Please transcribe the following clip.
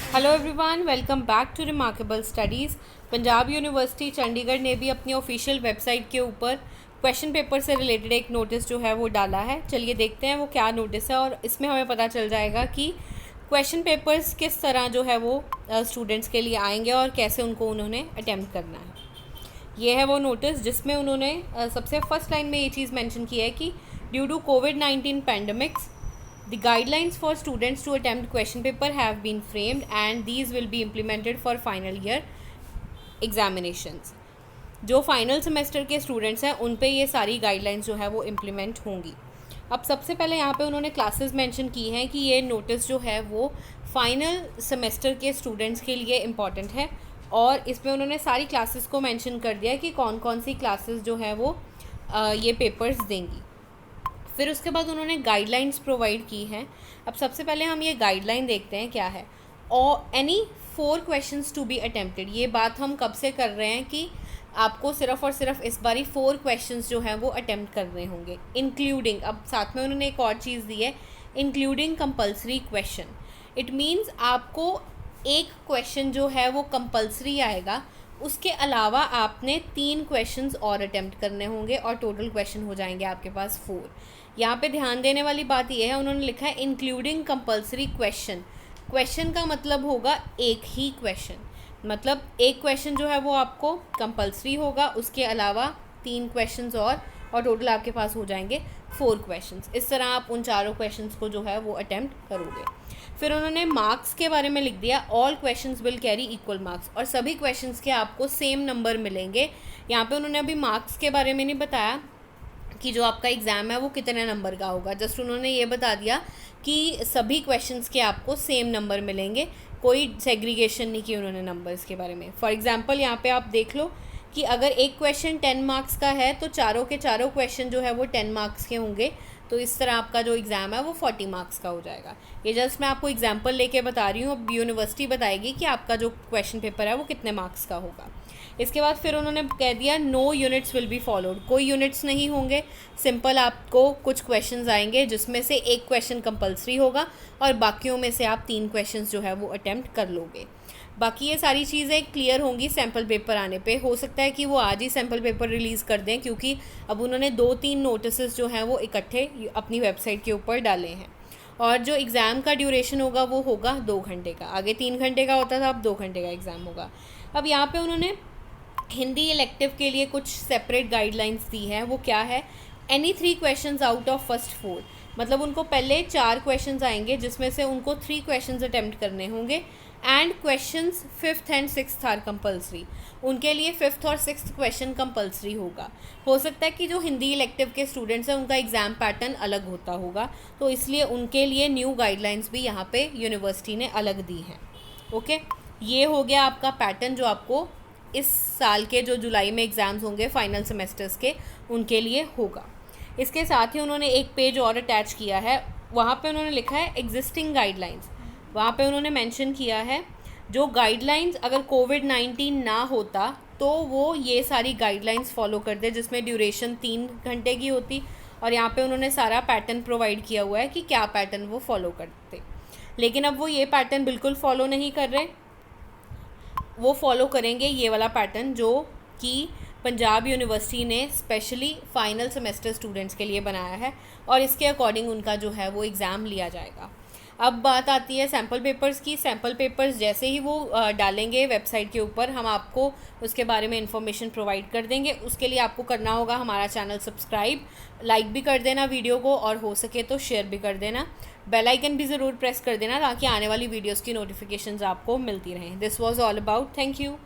Hello everyone, welcome back to remarkable studies. Punjab university Chandigarh ने भी अपनी ऑफिशियल वेबसाइट के ऊपर क्वेश्चन पेपर से रिलेटेड एक नोटिस जो है वो डाला है। चलिए देखते हैं वो क्या नोटिस है और इसमें हमें पता चल जाएगा कि क्वेश्चन पेपर्स किस तरह जो है वो स्टूडेंट्स के लिए आएंगे और कैसे उन्होंने अटैम्प्ट करना है। ये है वो नोटिस जिसमें उन्होंने सबसे फर्स्ट लाइन में ये चीज़ मेंशन की है कि ड्यू टू कोविड-19 pandemics the guidelines for students to attempt question paper have been framed and these will be implemented for final year examinations। जो फाइनल सेमेस्टर के स्टूडेंट्स हैं उन पे ये सारी गाइडलाइंस जो है वो इम्प्लीमेंट होंगी। अब सबसे पहले यहाँ पे उन्होंने क्लासेस मेंशन की हैं कि ये नोटिस जो है वो फाइनल सेमेस्टर के स्टूडेंट्स के लिए इम्पॉर्टेंट है और इसमें उन्होंने सारी क्लासेस को मेंशन कर दिया कि कौन कौन सी क्लासेस जो है वो ये पेपर्स देंगी। फिर उसके बाद उन्होंने गाइडलाइंस प्रोवाइड की हैं। अब सबसे पहले हम ये गाइडलाइन देखते हैं क्या है। और any 4 questions to be attempted, ये बात हम कब से कर रहे हैं कि आपको सिर्फ और सिर्फ इस बारी 4 क्वेश्चंस जो हैं वो अटेम्प्ट करने होंगे, इंक्लूडिंग, अब साथ में उन्होंने एक और चीज़ दी है, including compulsory question. It means आपको एक क्वेश्चन जो है वो कंपल्सरी आएगा, उसके अलावा आपने 3 क्वेश्चंस और अटेम्प्ट करने होंगे और टोटल क्वेश्चन हो जाएंगे आपके पास 4। यहाँ पे ध्यान देने वाली बात यह है, उन्होंने लिखा है इंक्लूडिंग कंपल्सरी क्वेश्चन। क्वेश्चन का मतलब होगा एक ही क्वेश्चन, मतलब एक क्वेश्चन जो है वो आपको कंपल्सरी होगा, उसके अलावा 3 क्वेश्चंस और टोटल आपके पास हो जाएंगे 4 क्वेश्चंस। इस तरह आप उन चारों क्वेश्चंस को जो है वो अटेम्प्ट करोगे। फिर उन्होंने मार्क्स के बारे में लिख दिया, all questions will carry equal marks, और सभी क्वेश्चंस के आपको सेम नंबर मिलेंगे। यहाँ पे उन्होंने अभी मार्क्स के बारे में नहीं बताया कि जो आपका एग्ज़ाम है वो कितने नंबर का होगा, जस्ट उन्होंने ये बता दिया कि सभी क्वेश्चंस के आपको सेम नंबर मिलेंगे, कोई सेग्रीगेशन नहीं की उन्होंने नंबर्स के बारे में। फॉर एग्जांपल यहाँ पे आप देख लो कि अगर एक क्वेश्चन 10 मार्क्स का है तो चारों के चारों क्वेश्चन जो है वो 10 मार्क्स के होंगे, तो इस तरह आपका जो एग्ज़ाम है वो 40 मार्क्स का हो जाएगा। ये जस्ट मैं आपको एग्जांपल लेके बता रही हूँ, अब यूनिवर्सिटी बताएगी कि आपका जो क्वेश्चन पेपर है वो कितने मार्क्स का होगा। इसके बाद फिर उन्होंने कह दिया no units will be followed, कोई यूनिट्स नहीं होंगे, सिंपल आपको कुछ क्वेश्चंस आएंगे जिसमें से एक क्वेश्चन कंपलसरी होगा और बाकियों में से आप 3 क्वेश्चंस जो है वो अटेम्प्ट कर लोगे। बाकी ये सारी चीज़ें क्लियर होंगी सैम्पल पेपर आने पे। हो सकता है कि वो आज ही सैम्पल पेपर रिलीज़ कर दें, क्योंकि अब उन्होंने 2-3 नोटिस जो हैं वो इकट्ठे अपनी वेबसाइट के ऊपर डाले हैं। और जो एग्ज़ाम का ड्यूरेशन होगा वो होगा 2 घंटे का, आगे 3 घंटे का होता था, अब 2 घंटे का एग्ज़ाम होगा। अब यहाँ पे उन्होंने हिंदी इलेक्टिव के लिए कुछ सेपरेट गाइडलाइंस दी है। वो क्या है, any 3 questions out of first 4, मतलब उनको पहले 4 क्वेश्चंस आएंगे जिसमें से उनको 3 क्वेश्चंस अटेम्प्ट करने होंगे and questions 5th and 6th are compulsory. उनके लिए 5th और 6th क्वेश्चन कंपल्सरी होगा। हो सकता है कि जो हिंदी इलेक्टिव के स्टूडेंट्स हैं उनका एग्ज़ाम पैटर्न अलग होता होगा, तो इसलिए उनके लिए न्यू गाइडलाइंस भी यहाँ पे यूनिवर्सिटी ने अलग दी हैं। ओके, ये हो गया आपका पैटर्न जो आपको इस साल के जो जुलाई में एग्ज़ाम्स होंगे फाइनल सेमेस्टर्स के, उनके लिए होगा। इसके साथ ही उन्होंने एक पेज और अटैच किया है, वहाँ पे उन्होंने लिखा है एग्जिस्टिंग गाइडलाइंस। वहाँ पे उन्होंने मेंशन किया है जो गाइडलाइंस अगर कोविड-19 ना होता तो वो ये सारी गाइडलाइंस फॉलो करते, जिसमें ड्यूरेशन 3 घंटे की होती, और यहाँ पे उन्होंने सारा पैटर्न प्रोवाइड किया हुआ है कि क्या पैटर्न वो फॉलो करते। लेकिन अब वो ये पैटर्न बिल्कुल फॉलो नहीं कर रहे, वो फॉलो करेंगे ये वाला पैटर्न जो कि पंजाब यूनिवर्सिटी ने स्पेशली फ़ाइनल सेमेस्टर स्टूडेंट्स के लिए बनाया है, और इसके अकॉर्डिंग उनका जो है वो एग्ज़ाम लिया जाएगा। अब बात आती है सैम्पल पेपर्स की। सैम्पल पेपर्स जैसे ही वो डालेंगे वेबसाइट के ऊपर, हम आपको उसके बारे में इन्फॉर्मेशन प्रोवाइड कर देंगे। उसके लिए आपको करना होगा हमारा चैनल सब्सक्राइब, लाइक भी कर देना वीडियो को, और हो सके तो शेयर भी कर देना। बेल आइकन भी ज़रूर प्रेस कर देना ताकि आने वाली वीडियोज़ की नोटिफिकेशंस आपको मिलती रहें। This was all about, thank you.